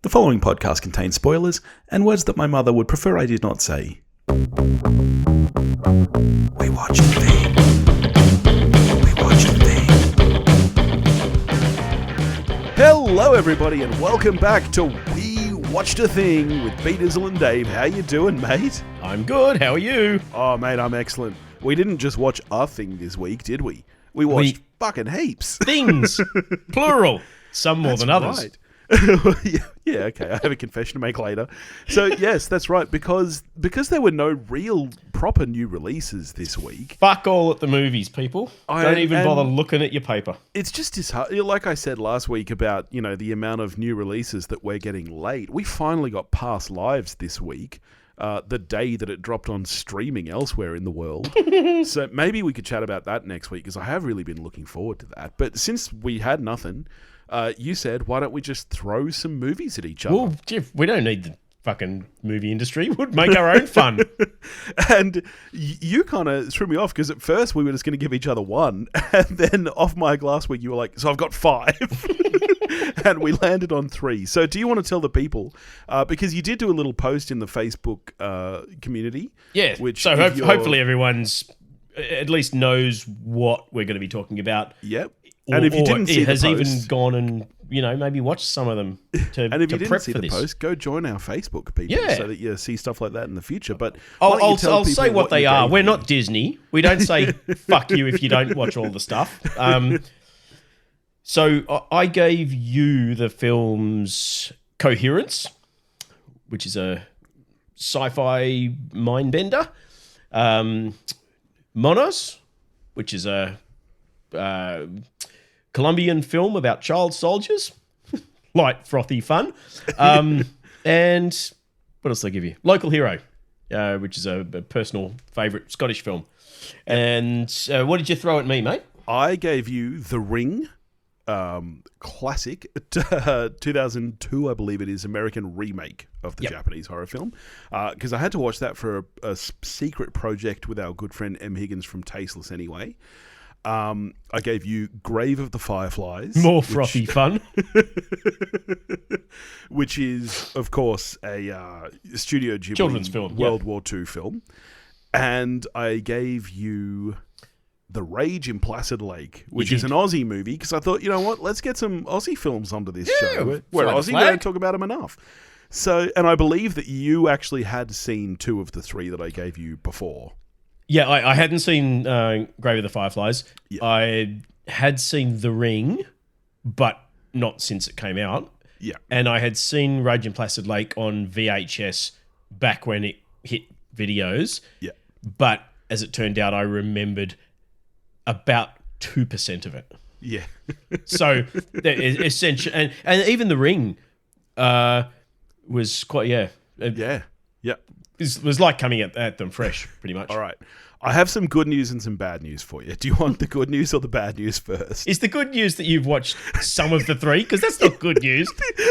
The following podcast contains spoilers and words that my mother would prefer I did not say. We watch the thing. We watch the thing. Hello, everybody, and welcome back to We Watched a Thing with B Dizzle and Dave. How you doing, mate? I'm good. How are you? Oh, mate, I'm excellent. We didn't just watch a thing this week, did we? We watched fucking heaps. Things. Plural. Some more than others. Right. yeah, okay. I have a confession to make later. So, yes, that's right. Because there were no real proper new releases this week. Fuck all at the movies, people. Don't even bother looking at your paper. It's just disheartening. Like I said last week about, the amount of new releases that we're getting late. We finally got Past Lives this week. The day that it dropped on streaming elsewhere in the world. So maybe we could chat about that next week, because I have really been looking forward to that. But since we had nothing, you said, why don't we just throw some movies at each other? Well, Jeff, we don't need the fucking movie industry. We'd make our own fun. And you kind of threw me off, because at first we were just going to give each other one. And then off mic last week, you were like, so I've got 5. And we landed on 3. So do you want to tell the people, because you did do a little post in the Facebook community. Yeah, which so hopefully everyone's at least knows what we're going to be talking about. Yep. And if you didn't see the post, has even gone and, maybe watched some of them to and if you didn't prep see for the this. post, go join our Facebook people so that you see stuff like that in the future. But I'll say what they are. We're not Disney. We don't say fuck you if you don't watch all the stuff. So I gave you the films Coherence, which is a sci-fi mind bender. Monos, which is a Colombian film about child soldiers. Light, frothy fun. And what else did I give you? Local Hero, which is a personal favourite Scottish film. And what did you throw at me, mate? I gave you The Ring, classic, 2002, I believe it is, American remake of the Japanese horror film. Because I had to watch that for a secret project with our good friend M. Higgins from Tasteless Anyway. I gave you Grave of the Fireflies. More frothy fun. Which is, of course, a Studio Ghibli children's film, World War II film. And I gave you The Rage in Placid Lake, which is an Aussie movie, because I thought, you know what, let's get some Aussie films onto this show. We're Aussie, we don't talk about them enough. So, and I believe that you actually had seen 2 of the 3 that I gave you before. Yeah, I hadn't seen Grave of the Fireflies. Yeah. I had seen The Ring, but not since it came out. Yeah. And I had seen Rage in Placid Lake on VHS back when it hit videos. Yeah. But as it turned out, I remembered about 2% of it. Yeah. So essentially, and even The Ring was quite, Yeah. It was like coming at them fresh, pretty much. All right. I have some good news and some bad news for you. Do you want the good news or the bad news first? Is the good news that you've watched some of the 3? Because that's not good news.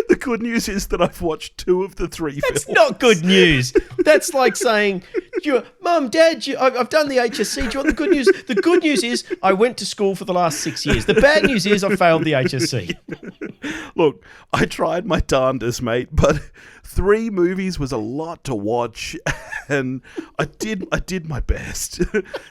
The good news is that I've watched 2 of the 3 That's films. not good news. That's like saying, Mum, Dad, I've done the HSC. Do you want the good news? The good news is I went to school for the last 6 years. The bad news is I failed the HSC. Look, I tried my darndest, mate, but 3 movies was a lot to watch, and I did my best.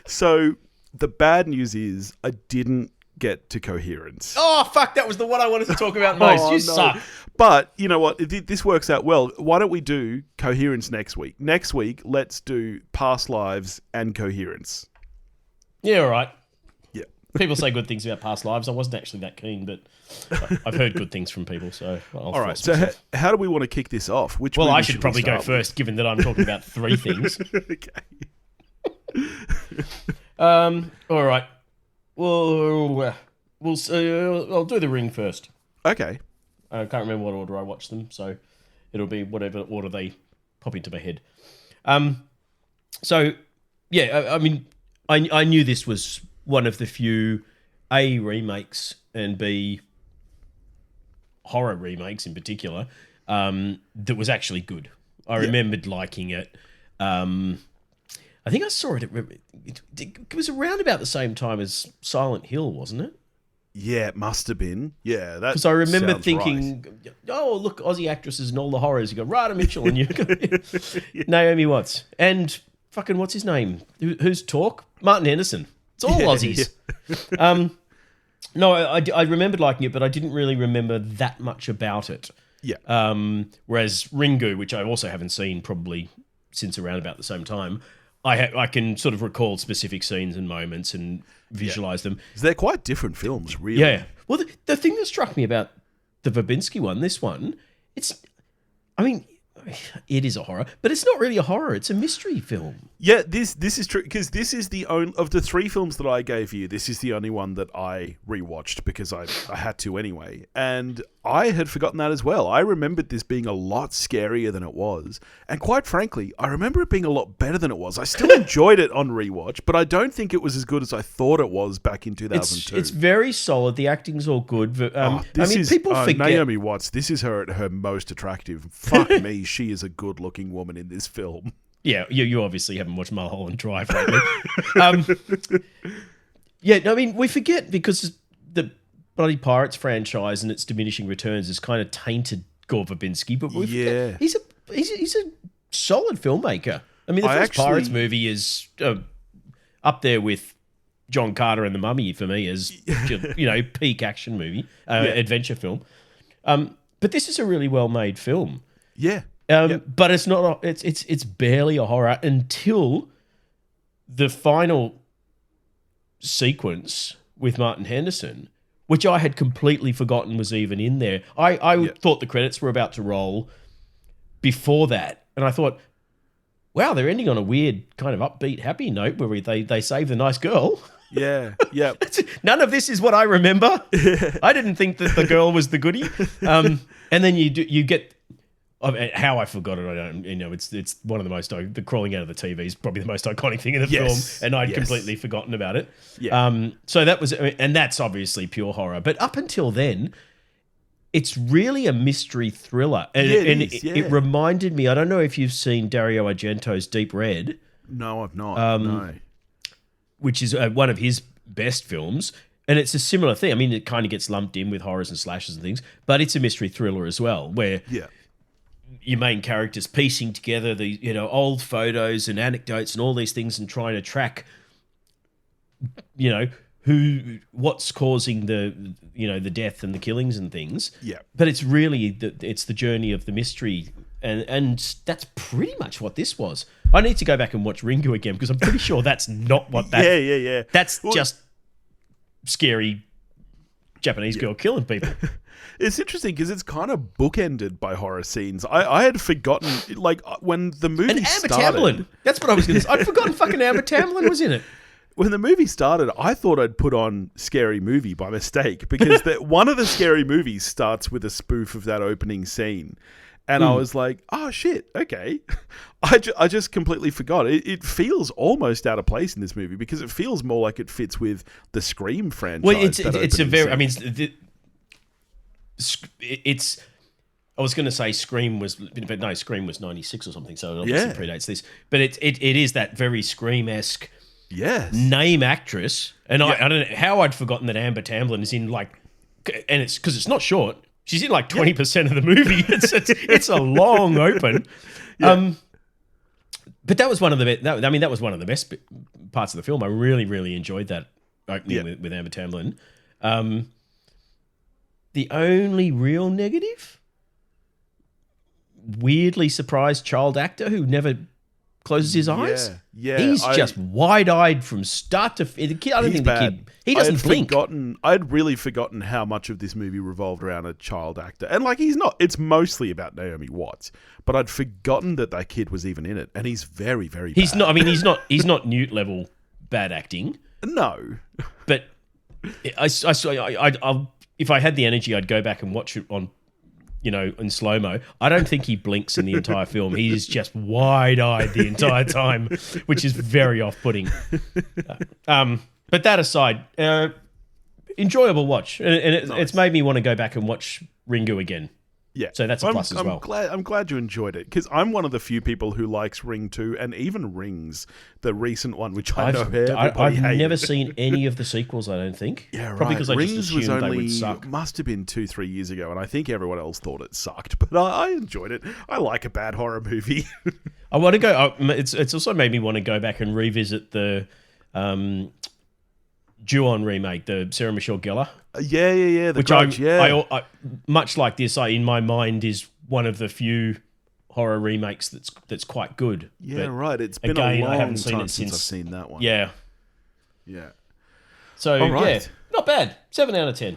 So the bad news is I didn't get to Coherence. Oh, fuck, that was the one I wanted to talk about most. You suck. But you know what? This works out well. Why don't we do Coherence next week? Next week, let's do Past Lives and Coherence. Yeah, all right. Yeah. People say good things about Past Lives. I wasn't actually that keen, but I've heard good things from people. So all right. So how do we want to kick this off? Well, I should probably go first, given that I'm talking about 3 things. Okay. All right. Well, I'll do The Ring first. Okay. I can't remember what order I watched them, so it'll be whatever order they pop into my head. So, yeah, I mean, I knew this was one of the few A, remakes, and B, horror remakes in particular, that was actually good. I remembered liking it. I think I saw it. It was around about the same time as Silent Hill, wasn't it? Yeah, it must have been. Yeah, that Because I remember sounds thinking, right. oh, look, Aussie actresses and all the horrors. You got Rada Mitchell and you got Naomi Watts. And fucking, what's his name? Who's Talk? Martin Henderson. It's all Aussies. Yeah. No, I remembered liking it, but I didn't really remember that much about it. Yeah. Whereas Ringu, which I also haven't seen probably since around about the same time, I can sort of recall specific scenes and moments and visualize them. They're quite different films, really. Yeah. Well, the thing that struck me about the Verbinski one, this one, it is a horror, but it's not really a horror. It's a mystery film. Yeah, this is true, because this is the only of the 3 films that I gave you. This is the only one that I rewatched because I had to anyway, and I had forgotten that as well. I remembered this being a lot scarier than it was, and quite frankly, I remember it being a lot better than it was. I still enjoyed it on rewatch, but I don't think it was as good as I thought it was back in 2002. It's very solid. The acting's all good. People forget Naomi Watts. This is her at her most attractive. Fuck me, she is a good-looking woman in this film. Yeah, you obviously haven't watched Mulholland Drive, frankly. We forget because the Bloody Pirates franchise and its diminishing returns has kind of tainted Gore Verbinski, but he's a solid filmmaker. I mean, the first Pirates movie is up there with John Carter and the Mummy for me as peak action movie, adventure film. But this is a really well made film. Yeah. But it's not. It's barely a horror until the final sequence with Martin Henderson, which I had completely forgotten was even in there. I thought the credits were about to roll before that, and I thought, wow, they're ending on a weird kind of upbeat, happy note where they save the nice girl. Yeah. None of this is what I remember. I didn't think that the girl was the goodie. And then you get. How I forgot it, I don't. It's one of the most. The crawling out of the TV is probably the most iconic thing in the film, and I'd completely forgotten about it. Yeah. So that was, and that's obviously pure horror. But up until then, it's really a mystery thriller, and it reminded me. I don't know if you've seen Dario Argento's Deep Red. No, I've not. No. Which is one of his best films. And it's a similar thing. I mean, it kind of gets lumped in with horrors and slashes and things, but it's a mystery thriller as well, where your main character's piecing together the old photos and anecdotes and all these things and trying to track what's causing the death and the killings and things. Yeah. But it's really it's the journey of the mystery, and that's pretty much what this was. I need to go back and watch Ringu again because I'm pretty sure that's not what that. Yeah. That's just scary Japanese girl killing people. It's interesting because it's kind of bookended by horror scenes. I had forgotten, when the movie started. Amber Tamblyn. That's what I was going to say. I'd forgotten fucking Amber Tamblyn was in it. When the movie started, I thought I'd put on Scary Movie by mistake because one of the Scary Movies starts with a spoof of that opening scene. And I was like, oh, shit, okay. I just completely forgot. It feels almost out of place in this movie because it feels more like it fits with the Scream franchise. Well, it's a very... Scene. It's... I was going to say Scream was... But no, Scream was 96 or something, so it obviously predates this. But it is that very Scream-esque name actress. And I don't know how I'd forgotten that Amber Tamblyn is in, and it's because it's not short. She's in 20% of the movie. It's a long open. Yeah. But that was one of the best. That was one of the best parts of the film. I really, really enjoyed that opening with Amber Tamblyn. The only real negative, weirdly surprised child actor who never closes his eyes. Yeah, he's just wide-eyed from start to finish. I don't think the kid. He doesn't blink. I'd really forgotten how much of this movie revolved around a child actor, and he's not. It's mostly about Naomi Watts, but I'd forgotten that kid was even in it, and he's very, very. He's bad. not. I mean, he's not Newt level bad acting. No, but I'll if I had the energy, I'd go back and watch it on. In slow-mo. I don't think he blinks in the entire film. He's just wide-eyed the entire time, which is very off-putting. But that aside, enjoyable watch. And it's made me want to go back and watch Ringu again. Yeah. So that's a plus as well. I'm glad you enjoyed it, because I'm one of the few people who likes Ring 2 and even Rings, the recent one, which I know everybody I've hated. never seen any of the sequels, I don't think. Yeah, right. Probably because I just Rings was assumed they would only, suck. must have been 2-3 years ago, and I think everyone else thought it sucked, but I enjoyed it. I like a bad horror movie. I want to go... it's also made me want to go back and revisit the Ju-on remake, the Sarah Michelle Gellar. The which Grudge, I much like this, in my mind, is one of the few horror remakes that's quite good. Yeah, but right. It's been again, a long I haven't seen time it since since I've seen that one. Yeah. Yeah. So, All right. yeah, not bad. 7 out of 10.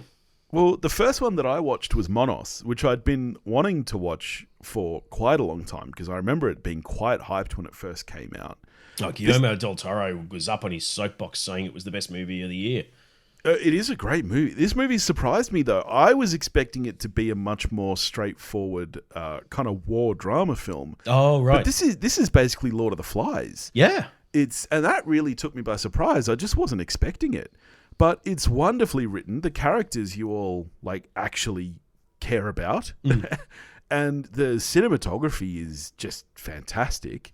Well, the first one that I watched was Monos, which I'd been wanting to watch for quite a long time, because I remember it being quite hyped when it first came out. Oh, Guillermo del Toro was up on his soapbox saying it was the best movie of the year. It is a great movie. This movie surprised me, though. I was expecting it to be a much more straightforward kind of war drama film. Oh, right. But this is basically Lord of the Flies. Yeah. And that really took me by surprise. I just wasn't expecting it. But it's wonderfully written. The characters you all actually care about. And the cinematography is just fantastic.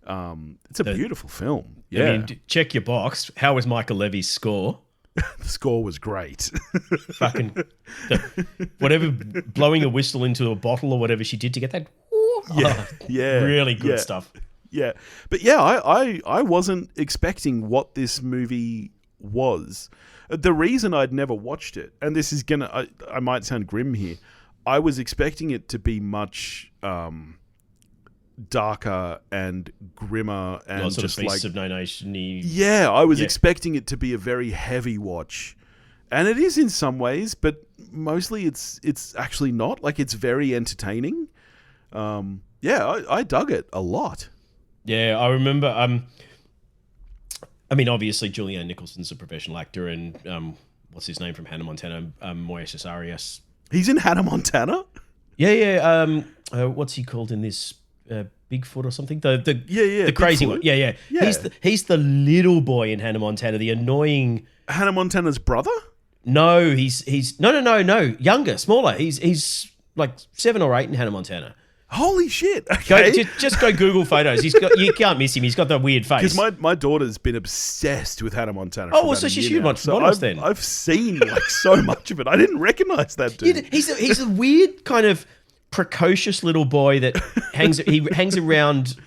It's a beautiful film. Yeah. I mean, check your box. How was Michael Levy's score? The score was great. Fucking whatever, blowing a whistle into a bottle or whatever she did to get that. Really good stuff. Yeah, but yeah, I wasn't expecting what this movie was. The reason I'd never watched it, and this is I might sound grim here, I was expecting it to be much darker and grimmer and Lots just of Beasts of No Nation-y. Yeah, I was expecting it to be a very heavy watch. And it is in some ways, but mostly it's actually not. It's very entertaining. I dug it a lot. Yeah, I remember. I mean, obviously, Julianne Nicholson's a professional actor, and what's his name from Hannah Montana? Moises Arias. He's in Hannah Montana? Yeah. What's he called in this? Bigfoot or something? The crazy Bigfoot. one. Yeah. He's the little boy in Hannah Montana, the annoying... Hannah Montana's brother? No, he's no, younger, smaller. He's like 7 or 8 in Hannah Montana. Holy shit! Okay, just go Google photos. You can't miss him. He's got that weird face. Because my daughter's been obsessed with Hannah Montana. Oh, well, so she should watch Monos then. I've seen so much of it. I didn't recognize that dude. He's a weird kind of precocious little boy that hangs around.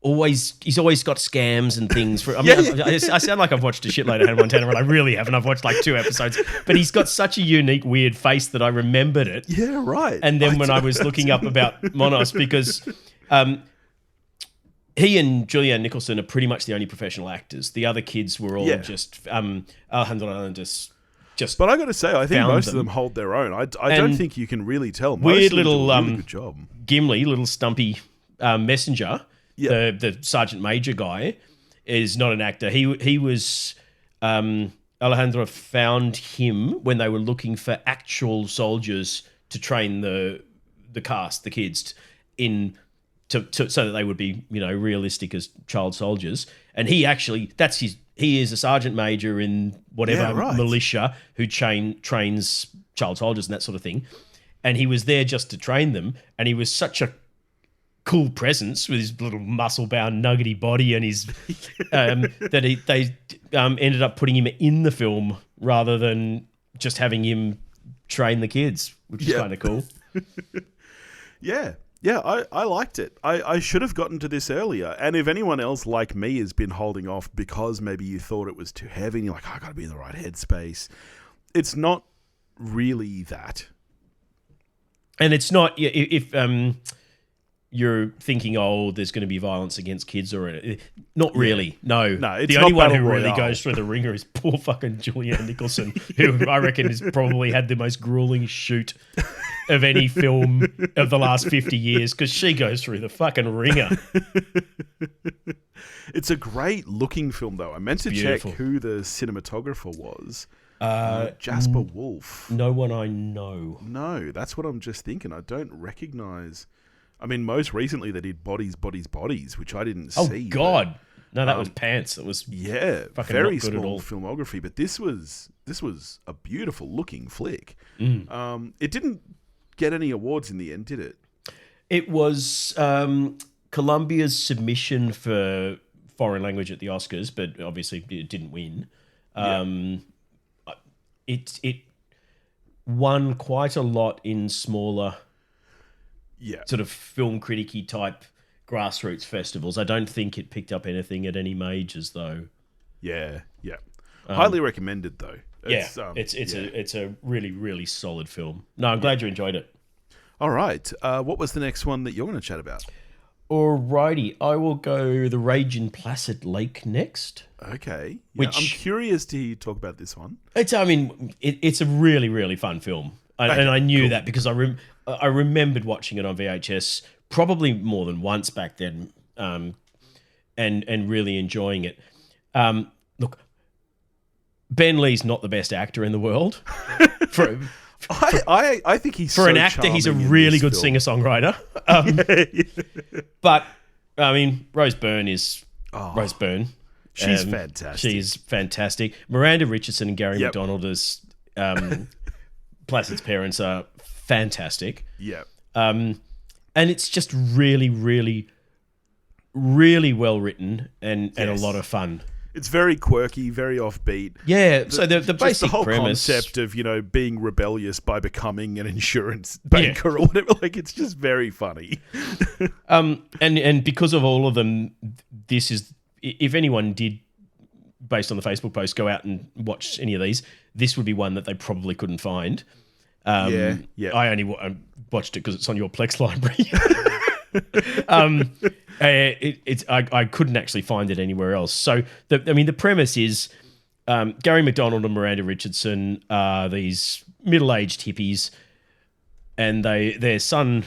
He's always got scams and things. I sound like I've watched a shitload of Hannah Montana, and I really haven't. I've watched 2 episodes, but he's got such a unique, weird face that I remembered it. Yeah, right. And then when I was looking up about Monos, because he and Julianne Nicholson are pretty much the only professional actors. The other kids were all just Alejandro just. But I got to say, I think most of them hold their own. I don't think you can really tell. Most weird of them little do a really good job. Gimli, little stumpy messenger. Yeah. The sergeant major guy is not an actor. He was Alejandro found him when they were looking for actual soldiers to train the cast, the kids, so that they would be realistic as child soldiers. And he is a sergeant major in whatever militia who trains child soldiers and that sort of thing. And he was there just to train them. And he was such a cool presence with his little muscle-bound nuggety body and his that they ended up putting him in the film rather than just having him train the kids, which is kind of cool. Yeah, I liked it. I should have gotten to this earlier. And if anyone else like me has been holding off because maybe you thought it was too heavy and you're like, I got to be in the right headspace, it's not really that. And it's not if you're thinking, there's going to be violence against kids or not really. No, it's the only one who Royale. really goes through the ringer is poor fucking Julianne Nicholson, who I reckon has probably had the most grueling shoot of any film of the last 50 years because she goes through the fucking ringer. It's a great looking film, though. I meant to check who the cinematographer was. Jasper Wolfe. No one I know. No, that's what I'm just thinking. I don't recognize. I mean, most recently they did Bodies, which I didn't see. Oh, God. No, that was Pants. It was fucking very not good small at all. filmography, but this was a beautiful looking flick. It didn't get any awards in the end, did it? It was Colombia's submission for foreign language at the Oscars, but obviously it didn't win. It won quite a lot in smaller, sort of film critic-y type grassroots festivals. I don't think it picked up anything at any majors though. Yeah. Highly recommended though. It's a really, really solid film. No, I'm glad you enjoyed it. All right. What was the next one that you're going to chat about? Alrighty, I will go The Rage in Placid Lake next. Okay. Yeah, I'm curious to hear you talk about this one. It's a really, really fun film. And I knew that because I remembered watching it on VHS probably more than once back then, and really enjoying it. Look, Ben Lee's not the best actor in the world. I think he's for an actor. He's a really good singer-songwriter. But I mean, Rose Byrne is Rose Byrne. She's fantastic. She's fantastic. Miranda Richardson and Gary McDonald as Placid's parents are fantastic. Yeah. And it's just really, really, really well written and a lot of fun. It's very quirky, very offbeat. Yeah, so the basic the whole premise, concept of, being rebellious by becoming an insurance banker or whatever, it's just very funny. And because of all of them, this is, if anyone did, based on the Facebook post, go out and watch any of these, this would be one that they probably couldn't find. I only watched it because it's on your Plex library. I couldn't actually find it anywhere else. So the premise is Gary McDonald and Miranda Richardson are these middle-aged hippies, and their son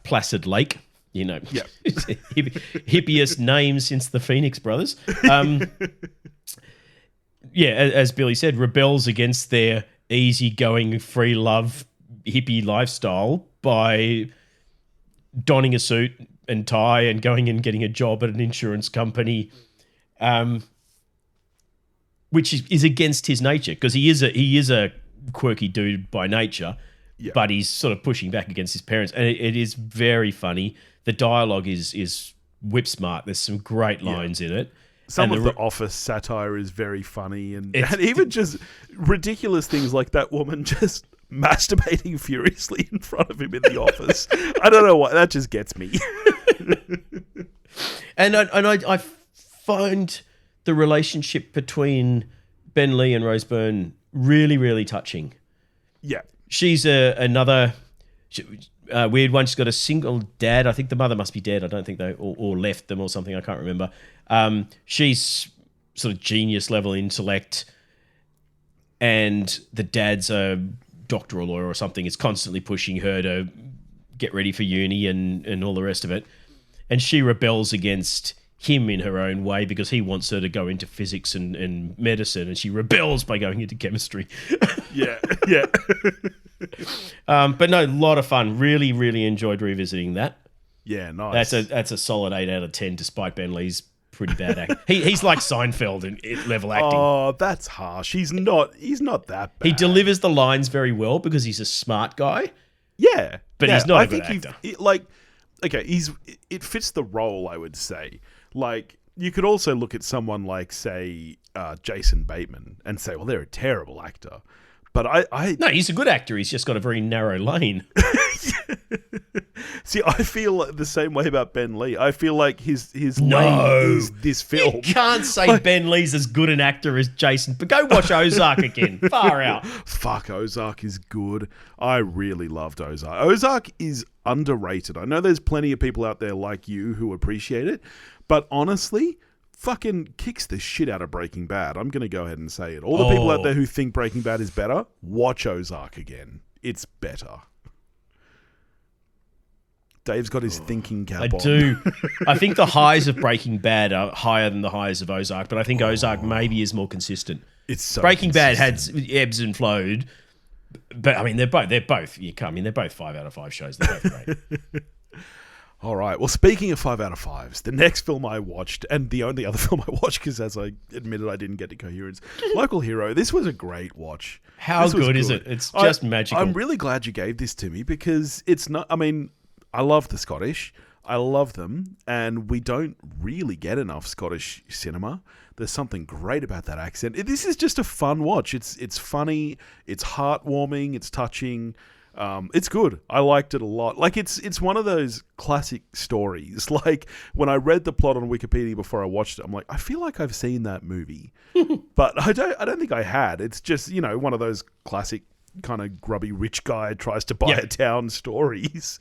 Placid Lake, hippiest name since the Phoenix Brothers. As Billy said, rebels against their easygoing, free love hippie lifestyle by donning a suit and tie and going and getting a job at an insurance company, which is against his nature because he is a quirky dude by nature, but he's sort of pushing back against his parents, and it is very funny. The dialogue is whip smart. There's some great lines in it. Some of the Office satire is very funny, and even just ridiculous things like that woman just masturbating furiously in front of him in the office. I don't know why, that just gets me. and I find the relationship between Ben Lee and Rose Byrne really, really touching. Yeah, she's another weird one. She's got a single dad. I think the mother must be dead. I don't think they or left them or something. I can't remember. She's sort of genius level intellect, and the dad's a doctor or lawyer or something. Is constantly pushing her to get ready for uni and all the rest of it. And she rebels against him in her own way because he wants her to go into physics and medicine, and she rebels by going into chemistry. Yeah. But no, a lot of fun. Really, really enjoyed revisiting that. Yeah, nice. That's a solid 8 out of 10, despite Ben Lee's pretty bad acting. He's like Seinfeld in level acting. Oh, that's harsh. He's not that bad. He delivers the lines very well because he's a smart guy. Yeah. But he's not a good actor. It fits the role, I would say. Like, you could also look at someone like, say, Jason Bateman and say, well, they're a terrible actor. But No, he's a good actor. He's just got a very narrow lane. See, I feel the same way about Ben Lee. I feel like his lane is this film. You can't say Ben Lee's as good an actor as Jason, but go watch Ozark again. Far out. Fuck, Ozark is good. I really loved Ozark. Ozark is underrated. I know there's plenty of people out there like you who appreciate it, but honestly, fucking kicks the shit out of Breaking Bad. I'm going to go ahead and say it. All the people out there who think Breaking Bad is better, watch Ozark again. It's better. Dave's got his thinking cap on. I do. I think the highs of Breaking Bad are higher than the highs of Ozark, but I think Ozark maybe is more consistent. It's so Breaking consistent. Bad had ebbs and flowed, but I mean they're both. They're both 5 out of 5 shows. They're both great. All right. Well, speaking of 5 out of 5s, the next film I watched, and the only other film I watched, because as I admitted I didn't get to Coherence, Local Hero. This was a great watch. How good is it? It's just magical. I'm really glad you gave this to me because it's not. I mean, I love the Scottish. I love them, and we don't really get enough Scottish cinema. There's something great about that accent. This is just a fun watch. It's funny. It's heartwarming. It's touching. It's good. I liked it a lot. Like it's one of those classic stories. Like when I read the plot on Wikipedia before I watched it, I'm like, I feel like I've seen that movie, but I don't think I had. It's just one of those classic kind of grubby rich guy tries to buy a town stories.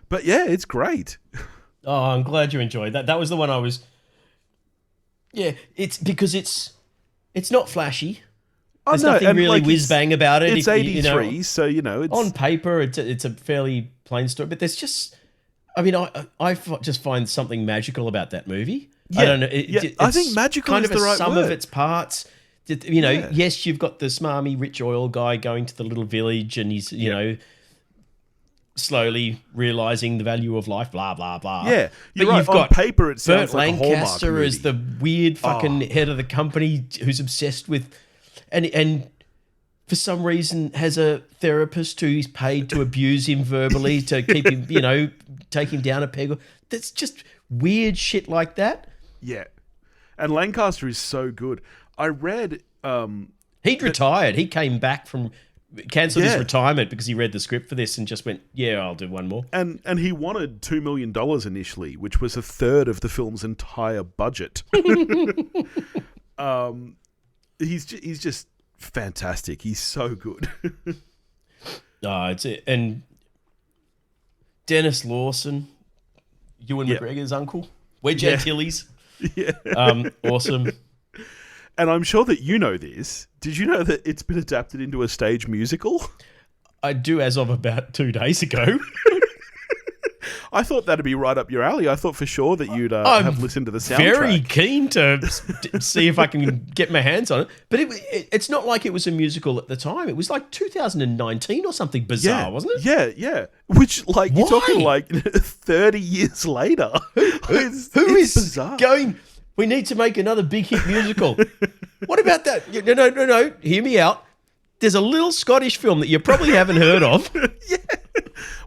But yeah, it's great. Oh, I'm glad you enjoyed that. That was the one I was. Yeah, it's because it's not flashy. There's nothing really whiz bang about it. It's 83, so it's on paper it's a fairly plain story. But there's just, I mean, I just find something magical about that movie. Yeah, I don't know. I think magical kind is of the right sum word. of its parts. Yes, you've got the smarmy rich oil guy going to the little village, and he's slowly realizing the value of life. Blah blah blah. Yeah, but right. you've On got paper, it sounds Burt like a Hallmark Lancaster movie. as the weird fucking head of the company who's obsessed with, and for some reason has a therapist who's paid to abuse him verbally to keep him, take him down a peg. That's just weird shit like that. Yeah, and Lancaster is so good. I read he'd retired. He came back from. Cancelled his retirement because he read the script for this and just went, yeah, I'll do one more. And he wanted $2 million initially, which was a third of the film's entire budget. He's just fantastic. He's so good. It's it. And Dennis Lawson, Ewan McGregor's uncle, Wedge Antilles. Yeah. Awesome. And I'm sure that you know this. Did you know that it's been adapted into a stage musical? I do, as of about 2 days ago. I thought that'd be right up your alley. I thought for sure that you'd have listened to the soundtrack. Very keen to see if I can get my hands on it. But it's not like it was a musical at the time. It was like 2019 or something bizarre, wasn't it? Yeah. Which, you're talking 30 years later. Who is bizarre. Going... We need to make another big hit musical. What about that? No. Hear me out. There's a little Scottish film that you probably haven't heard of. Yeah.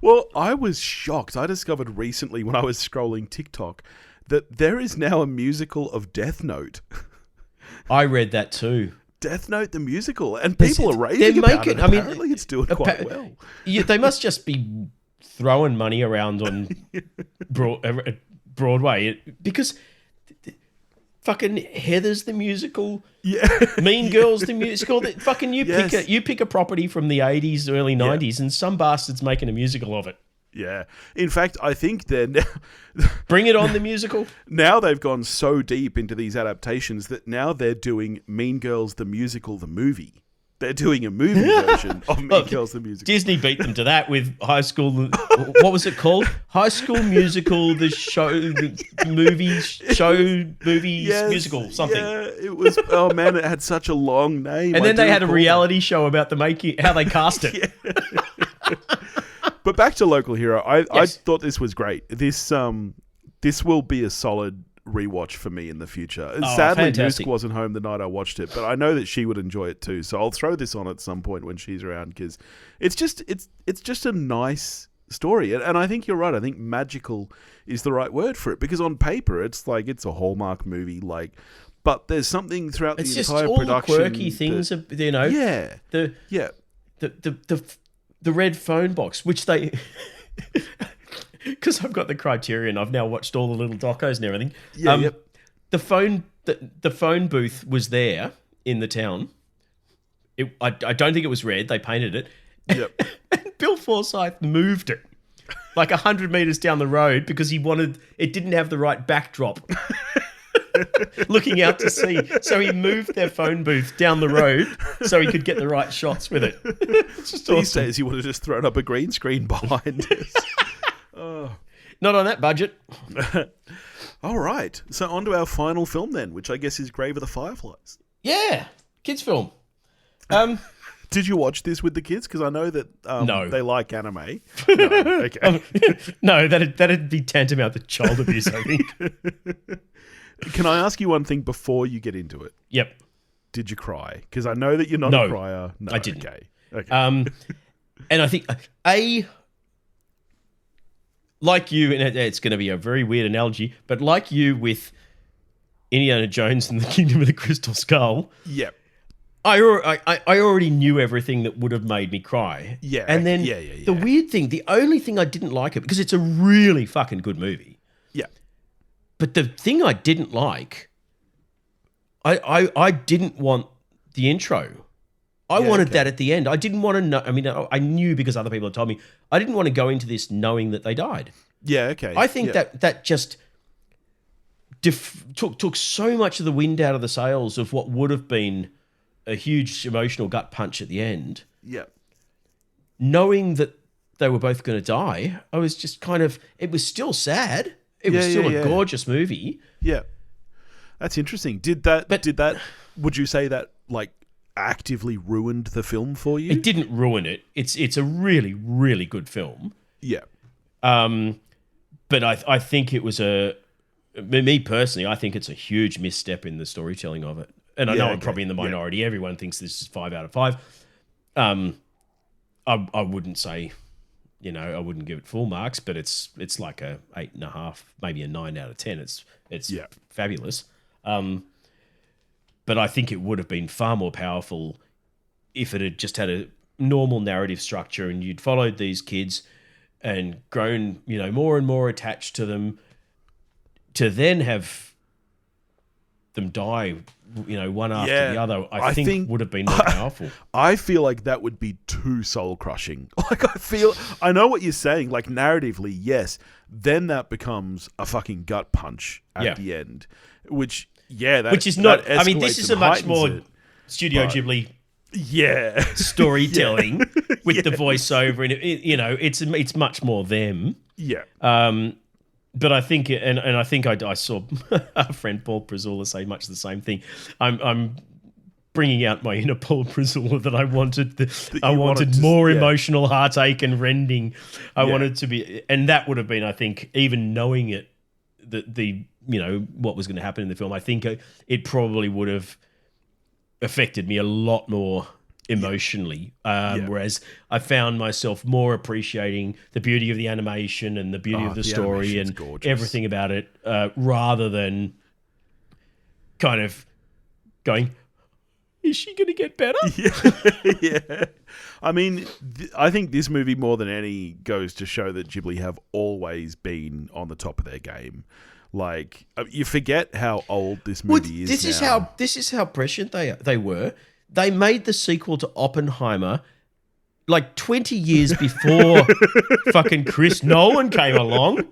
Well, I was shocked. I discovered recently when I was scrolling TikTok that there is now a musical of Death Note. I read that too. Death Note, the musical. And people are raving about it. Apparently it's doing quite well. They must just be throwing money around on Broadway. Because... Fucking Heather's the musical. Yeah. Mean Girls the musical. Fucking you pick a property from the 80s, early 90s, and some bastard's making a musical of it. Yeah. In fact, I think they're now... Bring It On the musical. Now they've gone so deep into these adaptations that now they're doing Mean Girls the musical, the movie. They're doing a movie version of Mean Girls the musical. Disney beat them to that with High School... What was it called? High School Musical, the show... The musical, something. Yeah, it was... Oh, man, it had such a long name. And then they had a reality show about how they cast it. But back to Local Hero. I thought this was great. This will be a solid rewatch for me in the future. Sadly, Noosk wasn't home the night I watched it, but I know that she would enjoy it too. So I'll throw this on at some point when she's around because it's just a nice story. And I think you're right. I think magical is the right word for it because on paper it's like it's a Hallmark movie, but there's something throughout the entire production. It's just all the quirky things, the red phone box, which they. Because I've got the Criterion, I've now watched all the little docos and everything. Yeah, The phone booth was there in the town. I don't think it was red. They painted it. Yep. And Bill Forsyth moved it like 100 meters down the road because it didn't have the right backdrop. Looking out to sea. So he moved their phone booth down the road so he could get the right shots with it. It's just These days, you would have just thrown up a green screen behind us. Not on that budget. All right. So on to our final film then, which I guess is Grave of the Fireflies. Yeah. Kids film. Did you watch this with the kids? Because I know that No. they like anime. No, okay. No, that'd be tantamount to child abuse, I think. Can I ask you one thing before you get into it? Yep. Did you cry? Because I know that you're not a crier. No, I didn't. Okay. And I think like you, and it's going to be a very weird analogy, but like you with Indiana Jones and the Kingdom of the Crystal Skull. Yep. I already knew everything that would have made me cry. Yeah. And then the weird thing, the only thing I didn't like it, because it's a really fucking good movie. Yeah. But the thing I didn't like, I didn't want the intro. I wanted that at the end. I didn't want to know. I mean, I knew because other people had told me. I didn't want to go into this knowing that they died. Yeah, okay. I think that just took so much of the wind out of the sails of what would have been a huge emotional gut punch at the end. Yeah. Knowing that they were both going to die, I was just kind of... It was still sad. It was still a gorgeous movie. Yeah. That's interesting. Did that... Would you say that, like, actively ruined the film for you? It didn't ruin it. It's a really, really good film. Yeah. But I think it was me personally, I think it's a huge misstep in the storytelling of it. And I know I'm probably in the minority. Yeah. Everyone thinks this is 5 out of 5. I wouldn't say, I wouldn't give it full marks, but it's like a 8.5, maybe a 9 out of 10. It's fabulous. But I think it would have been far more powerful if it had just had a normal narrative structure and you'd followed these kids and grown, more and more attached to them, to then have them die, one after the other, I think would have been more powerful. I feel like that would be too soul crushing. I know what you're saying, like narratively, yes, then that becomes a fucking gut punch at the end, which is not, I mean, this is a much more Studio Ghibli storytelling with the voiceover, and it's much more them. Yeah. But I think, and I think I saw our friend Paul Prezula say much the same thing. I'm bringing out my inner Paul Prezula that I wanted more emotional heartache and rending. I wanted to be, and that would have been, I think, even knowing it, what was going to happen in the film, I think it probably would have affected me a lot more emotionally, whereas I found myself more appreciating the beauty of the animation and the beauty of the story and everything about it, rather than kind of going, is she going to get better? Yeah. I mean, I think this movie more than any goes to show that Ghibli have always been on the top of their game. Like, you forget how old this movie is now. This is how prescient they were. They made the sequel to Oppenheimer like 20 years before fucking Chris Nolan came along.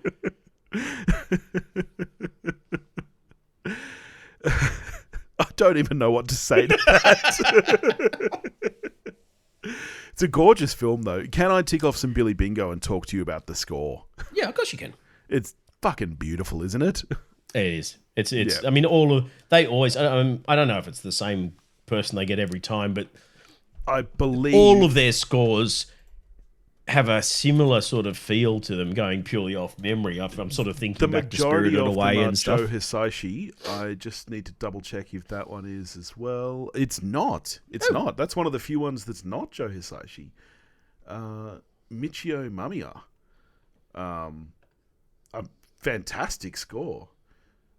I don't even know what to say to that. It's a gorgeous film, though. Can I tick off some Billy Bingo and talk to you about the score? Yeah, of course you can. It's fucking beautiful, isn't it? It is. It's. I mean, they always. I don't know if it's the same person they get every time, but I believe all of their scores have a similar sort of feel to them, going purely off memory. I'm sort of thinking back to Spirited Away and stuff. Joe Hisaishi. I just need to double check if that one is as well. It's not. It's not. That's one of the few ones that's not Joe Hisaishi. Michio Mamiya. A fantastic score.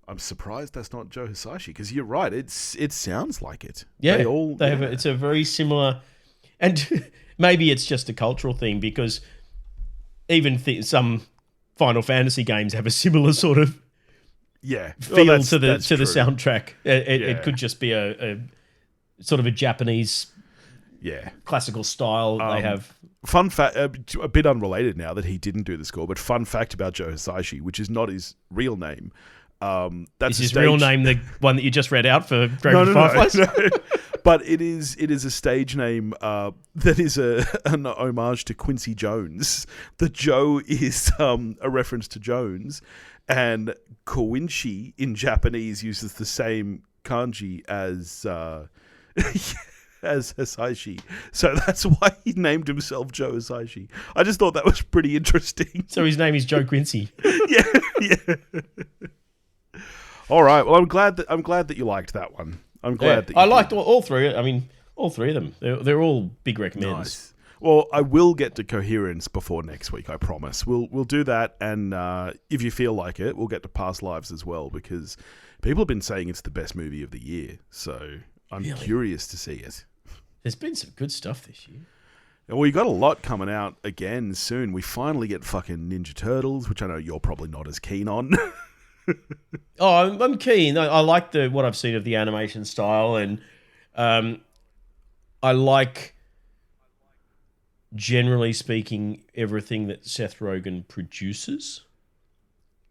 I'm surprised that's not Joe Hisaishi, because you're right. It sounds like it. Yeah, it's a very similar, and maybe it's just a cultural thing, because even some Final Fantasy games have a similar sort of feel to the soundtrack. It could just be a sort of a Japanese classical style they have. Fun fact, a bit unrelated now that he didn't do the score, but fun fact about Joe Hisaishi, which is not his real name. Is his real name the one that you just read out for Fireflies? No. But it is a stage name that is an homage to Quincy Jones. The Joe is a reference to Jones, and Koinchi in Japanese uses the same kanji as as Hisaishi. So that's why he named himself Joe Hisaishi. I just thought that was pretty interesting. So his name is Joe Quincy. Yeah. All right. Well, I'm glad that you liked that one. I'm glad that you I liked all three. I mean, all three of them. They're all big recommends. Nice. Well, I will get to Coherence before next week, I promise. We'll do that, and if you feel like it, we'll get to Past Lives as well, because people have been saying it's the best movie of the year, so I'm curious to see it. There's been some good stuff this year. Well, we got a lot coming out again soon. We finally get fucking Ninja Turtles, which I know you're probably not as keen on. Oh, I'm keen. I like what I've seen of the animation style, and I like... generally speaking, everything that Seth Rogen produces,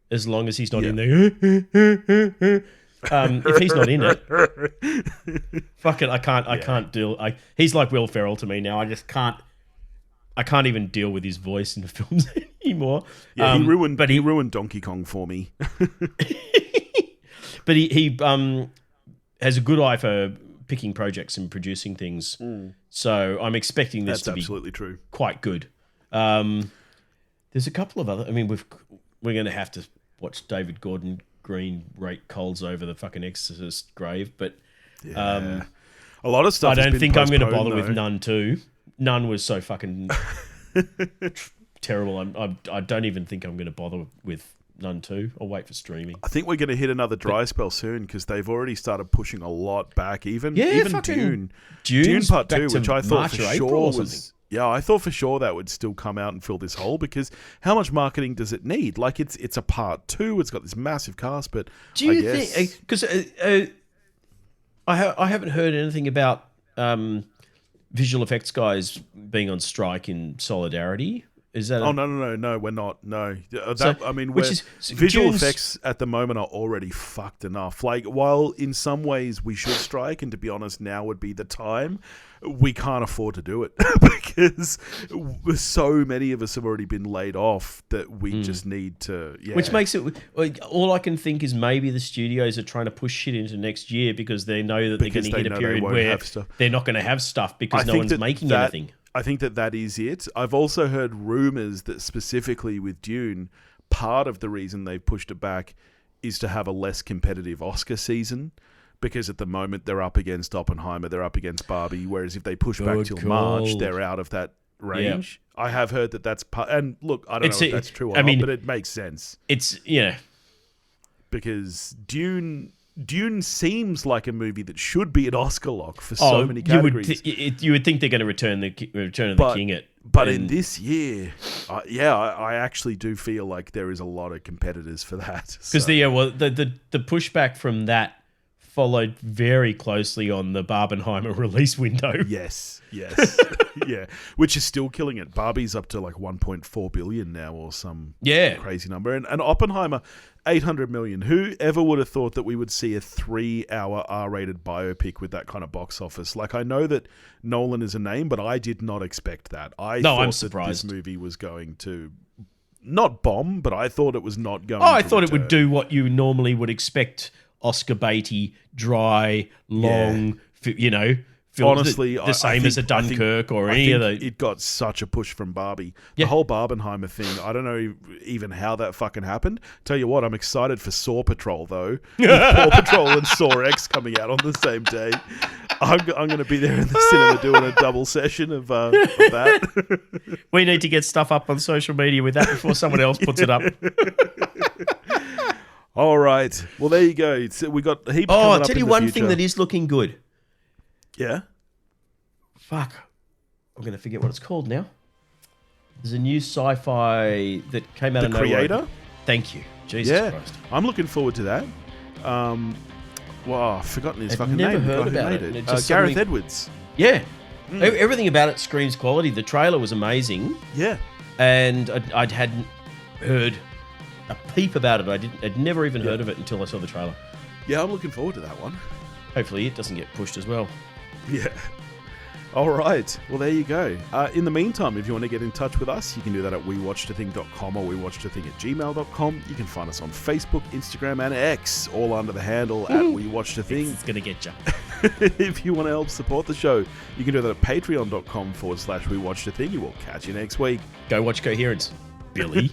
as long as he's not in there. If he's not in it, fuck it, I can't deal. He's like Will Ferrell to me now. I can't even deal with his voice in the films anymore. Yeah, he ruined Donkey Kong for me. But he has a good eye for picking projects and producing things. So I'm expecting this to be absolutely true. Quite good. There's a couple of other... I mean, we're going to have to watch David Gordon Green rake coals over the fucking Exorcist grave, but a lot of stuff. I don't think I'm going to bother though. with Nun 2. Nun was so fucking terrible. I don't even think I'm going to bother with Nun 2. I'll wait for streaming. I think we're going to hit another dry spell soon, because they've already started pushing a lot back. Even Dune Part 2, which I thought for sure was... Yeah, I thought for sure that would still come out and fill this hole, because how much marketing does it need? Like, it's a part 2, it's got this massive cast, but do you think... Because I haven't heard anything about visual effects guys being on strike in solidarity. Is that? No, we're not. No, visual Dune's... effects at the moment are already fucked enough. Like, while in some ways we should strike, and to be honest, now would be the time, we can't afford to do it because so many of us have already been laid off that we just need to. Yeah. Which makes it. All I can think is maybe the studios are trying to push shit into next year because they know that they're going to hit a period where they're not going to have stuff because no one's making anything. I think that is it. I've also heard rumors that specifically with Dune, part of the reason they've pushed it back is to have a less competitive Oscar season, because at the moment they're up against Oppenheimer, they're up against Barbie, whereas if they push back till March, they're out of that range. Yeah. I have heard that that's part, and look, I don't know if that's true or not, but it makes sense. Because Dune seems like a movie that should be an Oscar lock for so many categories. You would think they're going to Return of the King it. But in this year, I actually do feel like there is a lot of competitors for that. Because the pushback from that followed very crazy on the Barbenheimer release window. Yes. Yeah. Which is still killing it. Barbie's up to like 1.4 billion now or some crazy number. And Oppenheimer, 800 million. Who ever would have thought that we would see a 3-hour R-rated biopic with that kind of box office? Like, I know that Nolan is a name, but I did not expect that. I'm surprised that this movie was going to not bomb, but I thought it was not going to I thought return. It would do what you normally would expect Oscar baity, dry, long, honestly, the same as a Dunkirk or any of those. It got such a push from Barbie. The whole Barbenheimer thing, I don't know even how that fucking happened. Tell you what, I'm excited for Saw Patrol, though. With Paw Patrol and Saw X coming out on the same day. I'm going to be there in the cinema doing a double session of that. We need to get stuff up on social media with that before someone else puts it up. All right. Well, there you go. So we got a heap coming up in the future. I'll tell you one thing that is looking good. Yeah? Fuck. I'm going to forget what it's called now. There's a new sci-fi that came out of nowhere. The Creator? Thank you. Jesus Christ. I'm looking forward to that. I've forgotten his fucking name. I've never heard about it. Gareth Edwards. Yeah. Everything about it screams quality. The trailer was amazing. Yeah. And I hadn't heard a peep about it. I'd never even heard of it until I saw the trailer. Yeah, I'm looking forward to that one. Hopefully it doesn't get pushed as well. Yeah. All right. Well, there you go. In the meantime, if you want to get in touch with us, you can do that at wewatchedathing.com or wewatchedathing@gmail.com. You can find us on Facebook, Instagram, and X, all under the handle at wewatchedathing. It's going to get you. If you want to help support the show, you can do that at patreon.com/We Watched a Thing. We'll catch you next week. Go watch Coherence, Billy.